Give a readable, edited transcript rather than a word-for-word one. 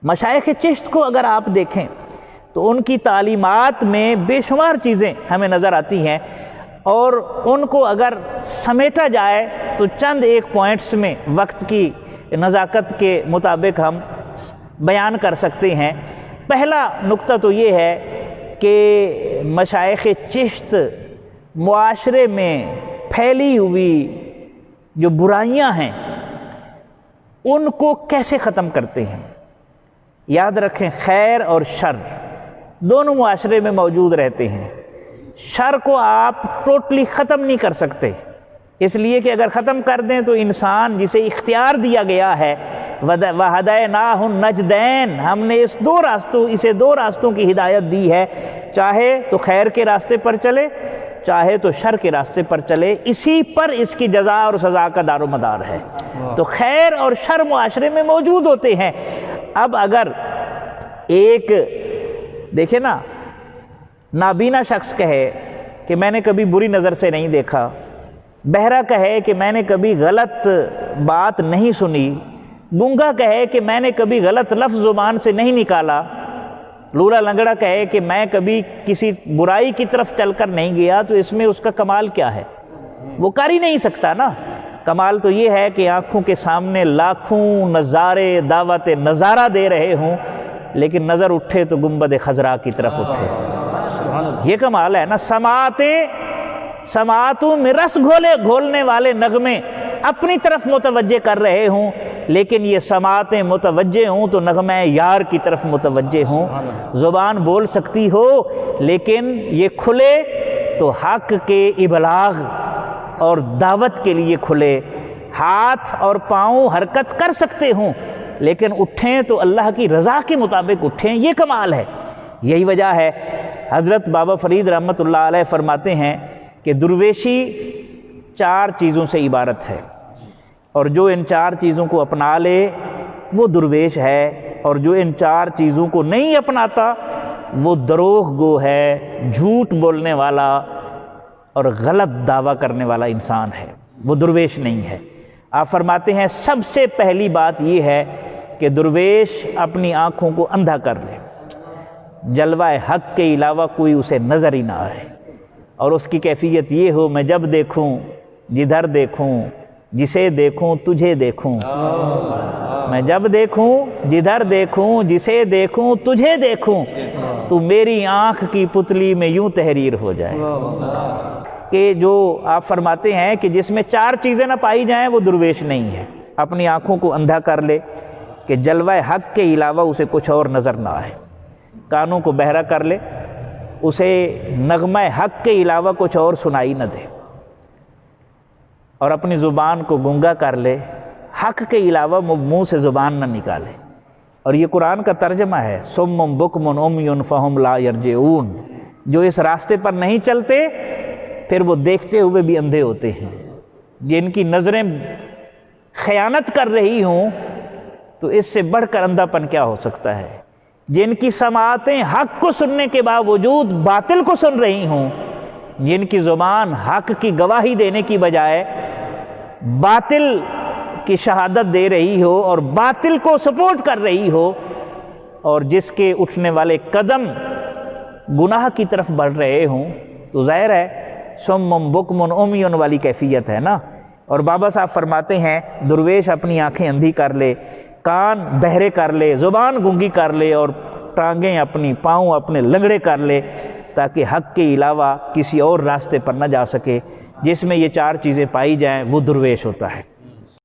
مشائخ چشت کو اگر آپ دیکھیں تو ان کی تعلیمات میں بے شمار چیزیں ہمیں نظر آتی ہیں، اور ان کو اگر سمیٹا جائے تو چند ایک پوائنٹس میں وقت کی نزاکت کے مطابق ہم بیان کر سکتے ہیں۔ پہلا نقطہ تو یہ ہے کہ مشائخ چشت معاشرے میں پھیلی ہوئی جو برائیاں ہیں ان کو کیسے ختم کرتے ہیں۔ یاد رکھیں، خیر اور شر دونوں معاشرے میں موجود رہتے ہیں۔ شر کو آپ ٹوٹلی ختم نہیں کر سکتے، اس لیے کہ اگر ختم کر دیں تو انسان جسے اختیار دیا گیا ہے وَهَدَيْنَاهُ النَّجْدَيْنِ، ہم نے اسے دو راستوں کی ہدایت دی ہے، چاہے تو خیر کے راستے پر چلے چاہے تو شر کے راستے پر چلے، اسی پر اس کی جزا اور سزا کا دار و مدار ہے۔ تو خیر اور شر معاشرے میں موجود ہوتے ہیں۔ اب اگر ایک دیکھیں نا، نابینا شخص کہے کہ میں نے کبھی بری نظر سے نہیں دیکھا، بہرا کہے کہ میں نے کبھی غلط بات نہیں سنی، گونگا کہے کہ میں نے کبھی غلط لفظ زبان سے نہیں نکالا، لولا لنگڑا کہے کہ میں کبھی کسی برائی کی طرف چل کر نہیں گیا، تو اس میں اس کا کمال کیا ہے؟ وہ کر ہی نہیں سکتا نا۔ کمال تو یہ ہے کہ آنکھوں کے سامنے لاکھوں نظارے دعوت نظارہ دے رہے ہوں، لیکن نظر اٹھے تو گنبد خضرا کی طرف اٹھے۔ یہ کمال ہے نا۔ سماعتوں میں رس گھولنے والے نغمے اپنی طرف متوجہ کر رہے ہوں، لیکن یہ سماعتیں متوجہ ہوں تو نغمہ یار کی طرف متوجہ ہوں۔ زبان بول سکتی ہو لیکن یہ کھلے تو حق کے ابلاغ اور دعوت کے لیے کھلے، ہاتھ اور پاؤں حرکت کر سکتے ہوں لیکن اٹھیں تو اللہ کی رضا کے مطابق اٹھیں۔ یہ کمال ہے۔ یہی وجہ ہے حضرت بابا فرید رحمۃ اللہ علیہ فرماتے ہیں کہ درویشی 4 چیزوں سے عبارت ہے، اور جو ان 4 چیزوں کو اپنا لے وہ درویش ہے، اور جو ان 4 چیزوں کو نہیں اپناتا وہ دروغ گو ہے، جھوٹ بولنے والا اور غلط دعویٰ کرنے والا انسان ہے، وہ درویش نہیں ہے۔ آپ فرماتے ہیں سب سے پہلی بات یہ ہے کہ درویش اپنی آنکھوں کو اندھا کر لے، جلوہ حق کے علاوہ کوئی اسے نظر ہی نہ آئے، اور اس کی کیفیت یہ ہو میں جب دیکھوں جدھر دیکھوں جسے دیکھوں تجھے دیکھوں، میں جب دیکھوں جدھر دیکھوں جسے دیکھوں تجھے دیکھوں، تو میری آنکھ کی پتلی میں یوں تحریر ہو جائے۔ کہ جو آپ فرماتے ہیں کہ جس میں 4 چیزیں نہ پائی جائیں وہ درویش نہیں ہے۔ اپنی آنکھوں کو اندھا کر لے کہ جلوہ حق کے علاوہ اسے کچھ اور نظر نہ آئے، کانوں کو بہرا کر لے، اسے نغمہ حق کے علاوہ کچھ اور سنائی نہ دے، اور اپنی زبان کو گنگا کر لے، حق کے علاوہ منہ سے زبان نہ نکالے۔ اور یہ قرآن کا ترجمہ ہے، صم بکم عمی فہم لا یرجعون، جو اس راستے پر نہیں چلتے پھر وہ دیکھتے ہوئے بھی اندھے ہوتے ہیں۔ جن کی نظریں خیانت کر رہی ہوں تو اس سے بڑھ کر اندھا پن کیا ہو سکتا ہے؟ جن کی سماعتیں حق کو سننے کے باوجود باطل کو سن رہی ہوں، جن کی زبان حق کی گواہی دینے کی بجائے باطل کی شہادت دے رہی ہو اور باطل کو سپورٹ کر رہی ہو، اور جس کے اٹھنے والے قدم گناہ کی طرف بڑھ رہے ہوں، تو ظاہر ہے صم بکم عمی والی کیفیت ہے نا۔ اور بابا صاحب فرماتے ہیں درویش اپنی آنکھیں اندھی کر لے، کان بہرے کر لے، زبان گونگی کر لے، اور ٹانگیں اپنی پاؤں اپنے لنگڑے کر لے، تاکہ حق کے علاوہ کسی اور راستے پر نہ جا سکے۔ جس میں یہ 4 چیزیں پائی جائیں وہ درویش ہوتا ہے۔